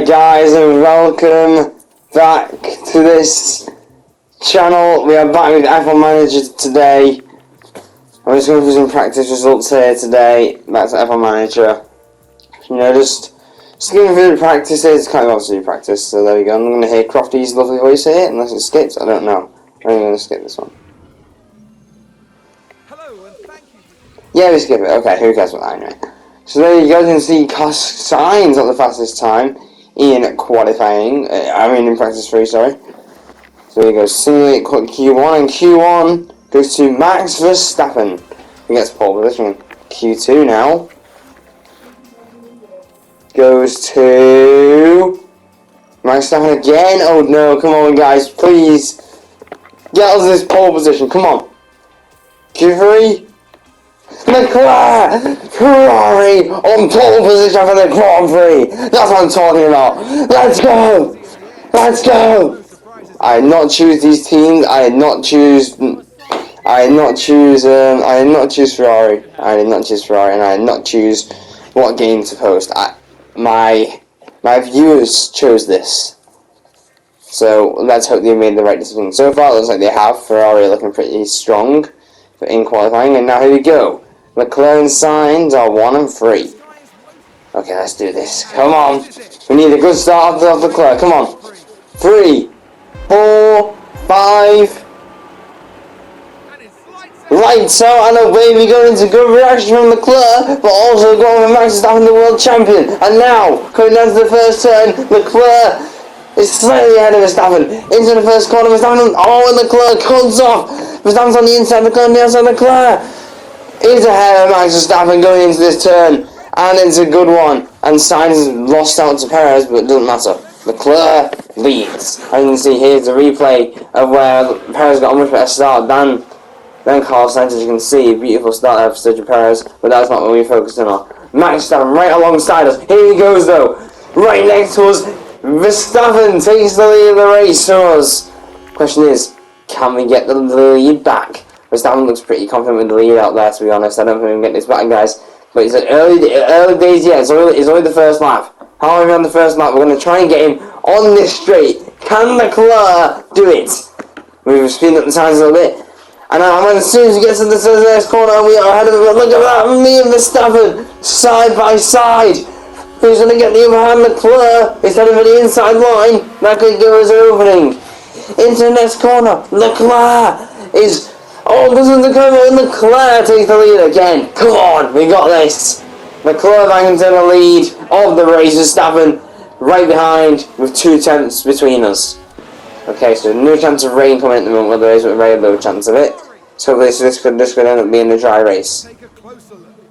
Hi guys, and welcome back to this channel. We are back with F1 Manager today. I'm just going through some practice results here today. Back to F1 Manager. You know, just going through the practices. Kind of obviously practice, so there we go. I'm going to hear Crofty's lovely voice here, unless it skips. I don't know. I'm going to skip this one. Hello and thank you. Yeah, we skip it. Okay, who cares what that anyway. So there you go, you can see Sainz at the fastest time in qualifying. In practice 3, sorry. So there you go, simulate Q1, and Q1 goes to Max Verstappen, who gets pole position. Q2 now goes to Max Verstappen again. Oh no, come on guys, please get us this pole position, come on. Q3. Leclerc! Ferrari on pole position for the Grand Prix! That's what I'm talking about! Let's go! Let's go! I did not choose these teams, I did not choose Ferrari. I did not choose Ferrari, and I did not choose what game to post. My viewers chose this. So let's hope they made the right decision. So far it looks like they have. Ferrari looking pretty strong in qualifying, and now here we go. Leclerc and Sainz are 1 and 3. Okay, let's do this. Come on. We need a good start off Leclerc. Come on. 3, 4, 5. Lights out and away we go into good reaction from Leclerc, but also going for Max Verstappen, the world champion. And now, coming down to the first turn, Leclerc is slightly ahead of Verstappen. Into the first corner, Verstappen. Oh, and Leclerc cuts off. Verstappen's on the inside, Leclerc on the outside, Leclerc is ahead of Max Verstappen going into this turn, and it's a good one. And Sainz lost out to Perez, but it doesn't matter. Leclerc leads. As you can see, here's a replay of where Perez got a much better start than Carlos Sainz. As you can see, beautiful start there for Sergio Perez, but that's not what we're focusing on. Max Verstappen right alongside us. Here he goes though, right next to us. Verstappen takes the lead of the race for us. Question is, can we get the lead back? Verstappen looks pretty confident with the lead out there, to be honest. I don't think we can get this back, guys. But it's early days yet. It's only the first lap. How are we on the first lap? We're going to try and get him on this straight. Can Leclerc do it? We've speeded up the times a little bit. And as soon as he gets to the next corner, we are ahead of him. Look at that, me and Verstappen, side by side. Who's going to get the upper hand? Leclerc is heading for the inside line. That could go as an opening. Into the next corner. Leclerc is... Oh, doesn't the cover, and Leclerc takes the lead again. Come on, we got this. Leclerc back into the lead of the race. Verstappen right behind with 2 tenths between us. Okay, so no chance of rain coming at the moment, there is a very low chance of it. So this could end up being a dry race.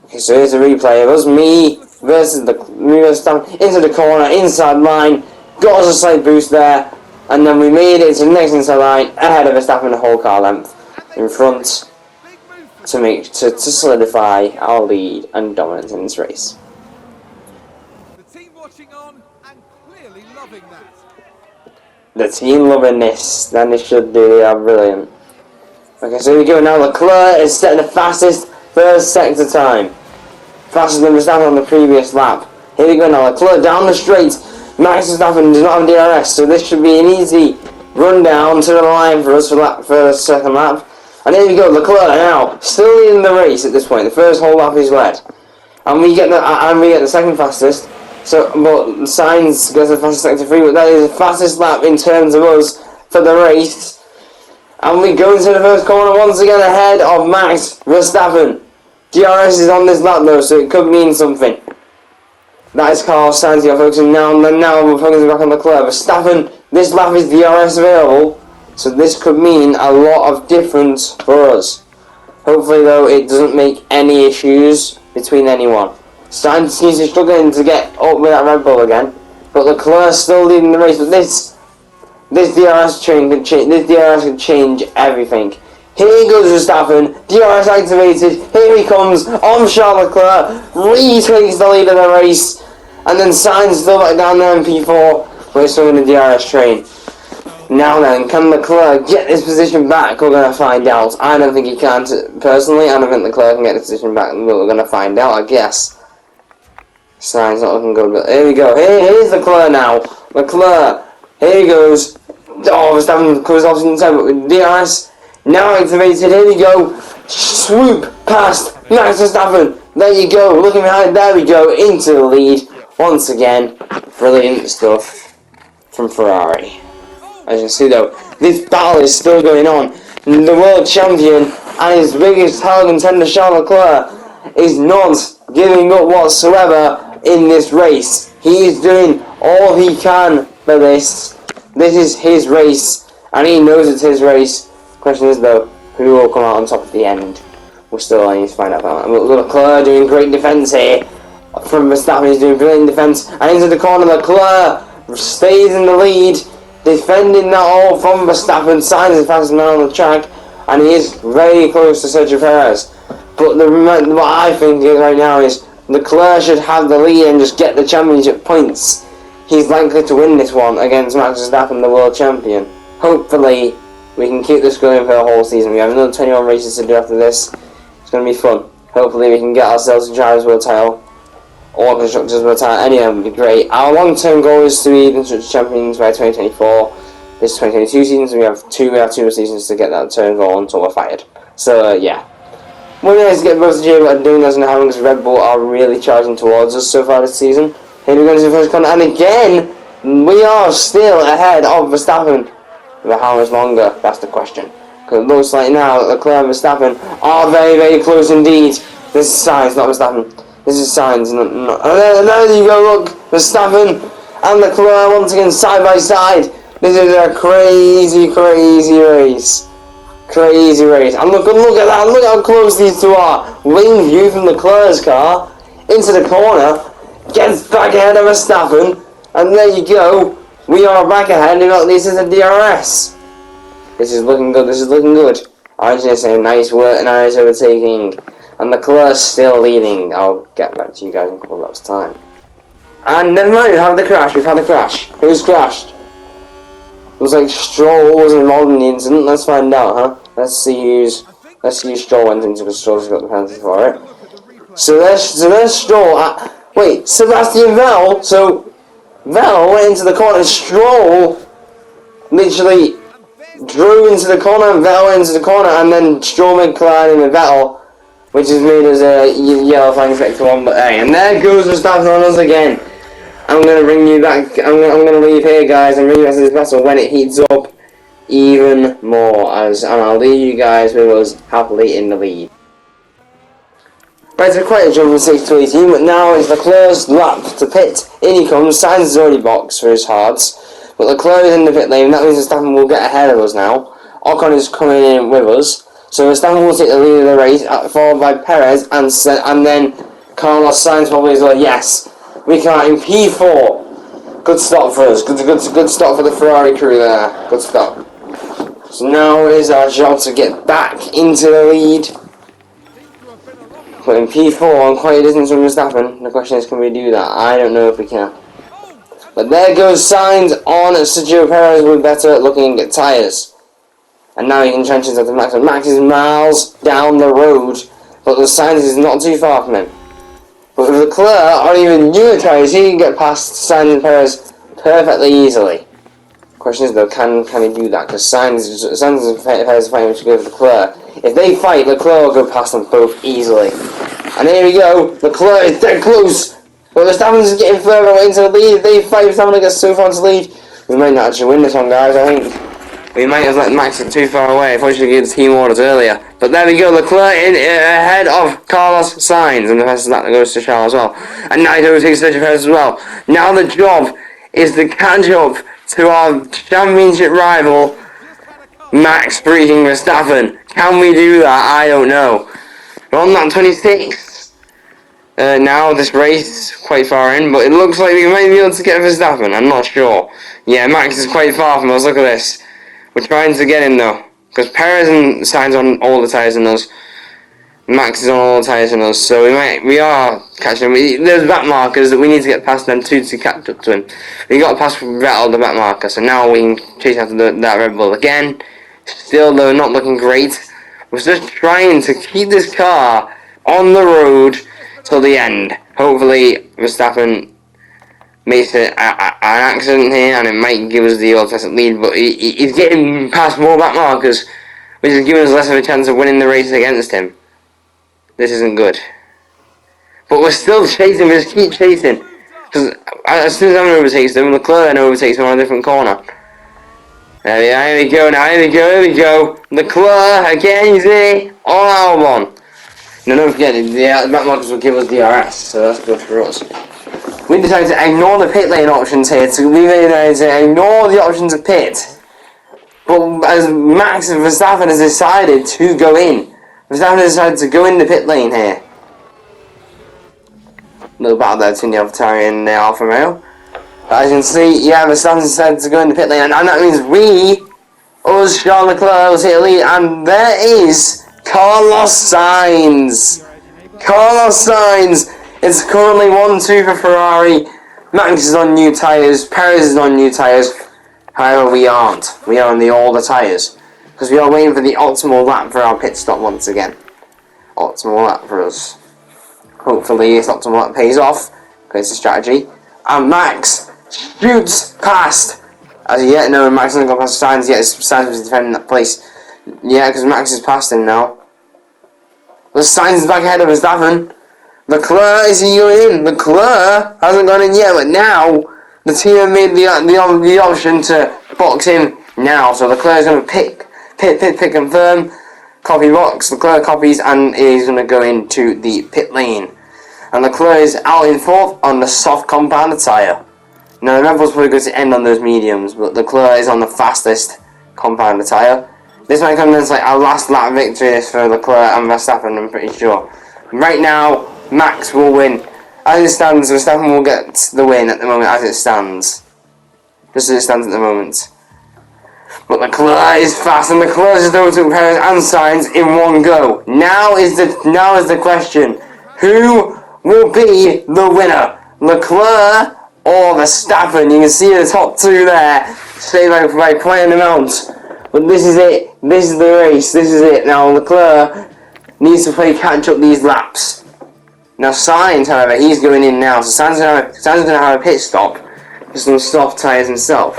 Okay, so here's a replay of us, me versus Verstappen into the corner, inside line. Got us a slight boost there, and then we made it to the next inside line ahead of Verstappen the whole car length in front to solidify our lead and dominance in this race. The team watching on and clearly loving that. The team loving this, then they should do. They are brilliant. Okay, so here we go now. Leclerc is setting the fastest first sector time, faster than Verstappen on the previous lap. Here we go now. Leclerc down the straight. Max Verstappen does not have DRS, so this should be an easy run down to the line for us for the second lap. And here we go, Leclerc now, still leading the race at this point. The first whole lap is led, and we get the second fastest. So, but Sainz goes the fastest sector 3, but that is the fastest lap in terms of us for the race. And we go into the first corner once again ahead of Max Verstappen. DRS is on this lap though, so it could mean something. That is Carlos Sainz you're focusing now, and then now we're focusing back on Leclerc. Verstappen, this lap is DRS available. So this could mean a lot of difference for us. Hopefully though it doesn't make any issues between anyone. Sainz seems to be struggling to get up with that Red Bull again. But Leclerc still leading the race. But this DRS can change everything. Here goes Verstappen, DRS activated. Here he comes on Charles Leclerc. Retakes the lead of the race. And then Sainz still back down there in P4. We're still in the DRS train. Now then, can Leclerc get this position back? We're going to find out. I don't think he can, personally. I don't think Leclerc can get this position back, but we're going to find out, I guess. Sainz not looking good, but here we go. Here's Leclerc now. Leclerc. Here he goes. Oh, Verstappen comes off inside, but with DRS now activated. Here we go. Swoop past Max Verstappen. There you go. Looking behind. There we go. Into the lead once again. Brilliant stuff from Ferrari. As you can see though, this battle is still going on. The world champion and his biggest title contender, Charles Leclerc, is not giving up whatsoever in this race. He is doing all he can for this. This is his race, and he knows it's his race. Question is though, who will come out on top at the end? We're still need to find out about that. Leclerc doing great defence here. From Verstappen, he's doing brilliant defence, and into the corner. Leclerc stays in the lead, defending that all from Verstappen. Sainz is fastest man on the track, and he is very close to Sergio Perez. But what I think is right now is Leclerc should have the lead and just get the championship points. He's likely to win this one against Max Verstappen, the world champion. Hopefully, we can keep this going for the whole season. We have another 21 races to do after this. It's going to be fun. Hopefully, we can get ourselves a Drivers' World title or Constructors' World title. Any of them would be great. Our long-term goal is to be Constructors' Champions by 2024. This is 2022 season, so we have two more seasons to get that turn goal until we're fired. So, yeah. We're nice to get both the but doing this and having because Red Bull are really charging towards us so far this season. Here we go to the first corner, and again, we are still ahead of Verstappen. But how much longer? That's the question. Because it looks like now that Leclerc and Verstappen are very, very close indeed. This is Sainz, not Verstappen. This is Sainz. There you go, look. Verstappen and Leclerc once again side by side. This is a crazy, crazy race. Crazy race. And look at that. Look how close these two are. Wing view from Leclerc's car into the corner. Gets back ahead of Verstappen. And there you go. We are back ahead. And at least it's a DRS. This is looking good. This is looking good. I was going to say nice work, nice overtaking. And Leclerc's still leading. I'll get back to you guys in a couple of laps time. And never mind. We've had the crash. We've had the crash. Who's crashed? It was like Stroll was involved in the incident. Let's find out, huh? Let's see who's Stroll went into, because Stroll's got the penalty for it. So there's Stroll. Wait, Sebastian Vettel. So Vettel went into the corner. Stroll literally drove into the corner, and Vettel went into the corner, and then Stroll made colliding with Vettel, which is made as a yellow flag effect to 1. But hey, and there goes Verstappen on us again. I'm going to bring you back, I'm going to leave here guys and bring you back to this battle when it heats up even more, and I'll leave you guys with us happily in the lead. Right, so quite a jump from 6 to 18, but now it's Leclerc's lap to pit. In he comes. Sainz is already boxed for his hards, but Leclerc is in the pit lane. That means Verstappen will get ahead of us now. Ocon is coming in with us, so Verstappen will take the lead of the race, followed by Perez, and then Carlos Sainz probably as well. Yes. We come in P4. Good stop for us. Good stop for the Ferrari crew there. Good stop. So now it is our job to get back into the lead. But in P4 and quite a distance from Verstappen. The question is, can we do that? I don't know if we can. But there goes Sainz on Sergio Perez with better looking tyres. And now he can trench into the Max. And Max is miles down the road. But the Sainz is not too far from him. But with Leclerc on even newer tyres, he can get past Sainz and Perez perfectly easily. Question is though, can he do that? Because Sainz and Perez are fighting which go with Leclerc. If they fight, Leclerc will go past them both easily. And here we go, Leclerc is dead close. But Verstappen's getting further away into the lead. If they fight, Verstappen gets so far into the lead. We might not actually win this one, guys, I think. We might have let Max get too far away. I thought we should give the team orders earlier. But there we go, Leclerc in ahead of Carlos Sainz. And the rest of that goes to Charles as well. And now he overtakes Sergio Perez as well. Now the job is to catch up to our championship rival, Max freaking Verstappen. Can we do that? I don't know. We're on that 26. Now this race quite far in, but it looks like we might be able to get Verstappen. I'm not sure. Yeah, Max is quite far from us. Look at this. We're trying to get him though, because Perez and Sainz on all the tyres than us. Max is on all the tyres than us, so we are catching him. There's back markers that we need to get past them too to catch up to him. We got past Vettel the back marker, so now we can chase after that Red Bull again. Still though, not looking great. We're just trying to keep this car on the road till the end. Hopefully Verstappen makes an accident here and it might give us the automatic lead, but he's getting past more back markers, which is giving us less of a chance of winning the race against him. This isn't good. But we're still chasing, we just keep chasing. Because as soon as Hamilton overtakes them, Leclerc then overtakes them on a different corner. Here we go now, here we go. Leclerc, again, easy. On Albon. No, don't forget, the back markers will give us DRS, so that's good for us. We decided to ignore the pit lane options here, so we decided to ignore the options of pit. But as Max and Verstappen has decided to go in, Verstappen has decided to go in the pit lane here. Little battle there between the AlphaTauri and the Alfa Romeo. As you can see, yeah, Verstappen decided to go in the pit lane, and that means us, Charles Leclerc, will take the lead, and there is Carlos Sainz. Carlos Sainz is currently 1-2 for Ferrari. Max is on new tyres, Perez is on new tyres. However, we aren't. We are on the older tyres. Because we are waiting for the optimal lap for our pit stop once again. Optimal lap for us. Hopefully this optimal lap pays off. Because it's a strategy. And Max shoots past. As yet, no, Max hasn't gone past Sainz yet. Sainz was defending that place. Yeah, because Max is past him now. The Sainz is back ahead of Verstappen. Leclerc is going in. Leclerc hasn't gone in yet, but now the team have made the option to box him now. So Leclerc is going to pick, confirm, copy box. Leclerc copies, and he's going to go into the pit lane. And Leclerc is out in fourth on the soft compound tyre. Now the Red Bull's probably going to end on those mediums, but Leclerc is on the fastest compound tyre. This might come as like our last lap victory for Leclerc and Verstappen, I'm pretty sure. Right now, Max will win. As it stands, Verstappen will get the win at the moment as it stands. Just as it stands at the moment. But Leclerc is fast, and Leclerc is overtook Perez and Sainz in one go. Now is the question. Who will be the winner? Leclerc or Verstappen? You can see the top two there. Stay by playing them out. But this is it. This is the race. This is it. Now Leclerc needs to play catch up these laps. Now Sainz, however, he's going in now. So Sainz going to have a pit stop for some soft tyres himself.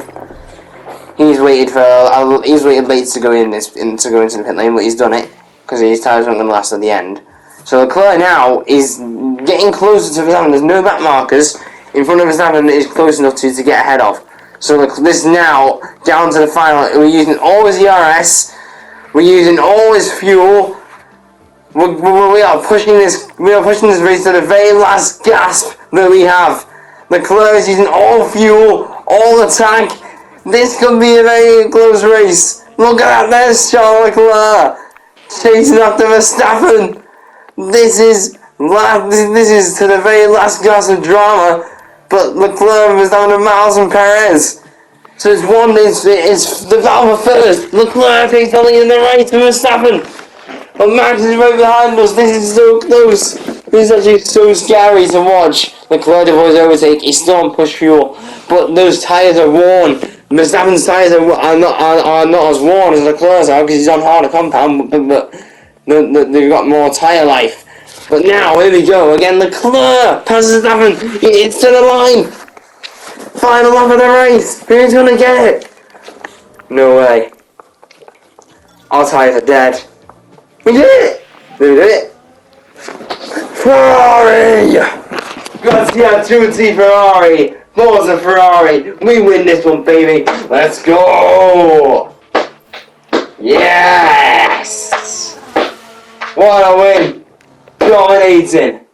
He's waited late to go into the pit lane, but he's done it because his tyres aren't going to last at the end. So Leclerc now is getting closer to Verstappen. There's no back markers in front of Verstappen that is close enough to get ahead of. So this now down to the final. We're using all his ERS. We're using all his fuel. We are pushing this. We are pushing this race to the very last gasp that we have. Leclerc is using all fuel, all the tank. This could be a very close race. Look at that! There's Charles Leclerc chasing after Verstappen. This is to the very last gasp of drama. But Leclerc was down to Miles and Perez. So it's the battle for first. Leclerc takes the lead in the race to Verstappen. But Max is right behind us. This is so close. This is actually so scary to watch. Leclerc avoids overtake. He's still on push fuel. But those tyres are worn. Verstappen's tyres are not as worn as Leclerc's are because he's on harder compound. But they've got more tyre life. But now, here we go. Again, Leclerc passes Verstappen. It's to the line. Final lap of the race. Who's going to get it? No way. Our tyres are dead. We did it! We did it! Ferrari! Grazie Ferrari! Forza Ferrari! We win this one, baby! Let's go! Yes! What a win! Dominating!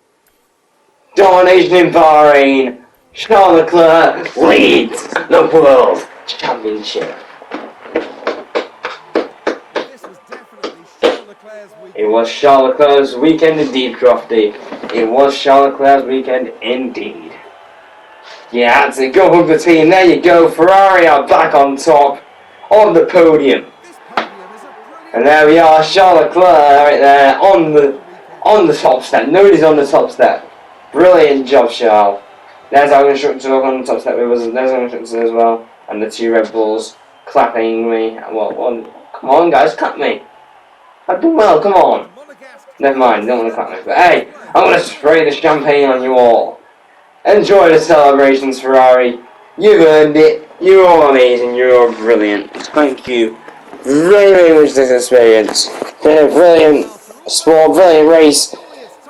Domination in Bahrain! Charles Leclerc leads the World Championship! It was Charles Leclerc's weekend indeed, Crofty. It was Charles Leclerc's weekend indeed. Yeah, that's it. Go hug the team. There you go. Ferrari are back on top of the podium. And there we are, Charles Leclerc right there on the top step. Nobody's on the top step. Brilliant job, Charles. There's our instructor up on the top step with us. There's our instructor as well. And the two Red Bulls clapping me. Come on, guys, clap me. I've done well, come on. Never mind, don't want to clap me. But hey, I'm gonna spray the champagne on you all. Enjoy the celebrations, Ferrari. You've earned it. You're all amazing. You're all brilliant. Thank you very, very much for this experience. Been a brilliant sport, brilliant race.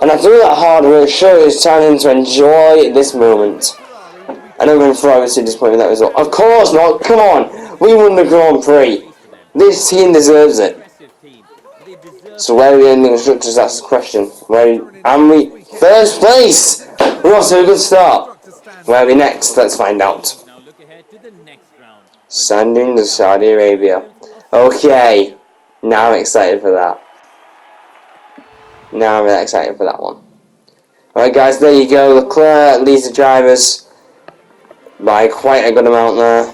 And after all that hard work, surely it's time to enjoy this moment. I know when Ferrari was too disappointed with that result. Of course not. Come on. We won the Grand Prix. This team deserves it. So where are we in the constructors? That's the question. Where am we? First place! We're off to a good start. Where are we next? Let's find out. Sending to Saudi Arabia. Okay. Now I'm excited for that. Now I'm really excited for that one. Alright guys, there you go. Leclerc leads the drivers by quite a good amount there.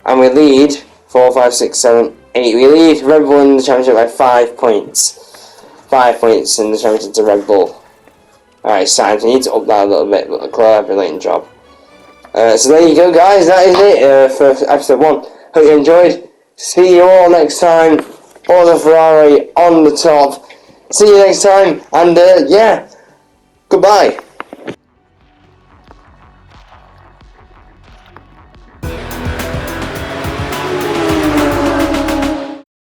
And we lead 4, 5, 6, 7, 8. We lead Red Bull in the championship by 5 points. 5 points in the championship to Red Bull. Alright, Sainz, we need to up that a little bit, but Leclerc, brilliant job. So there you go, guys. That is it for episode 1. Hope you enjoyed. See you all next time. All the Ferrari on the top. See you next time, and yeah, goodbye.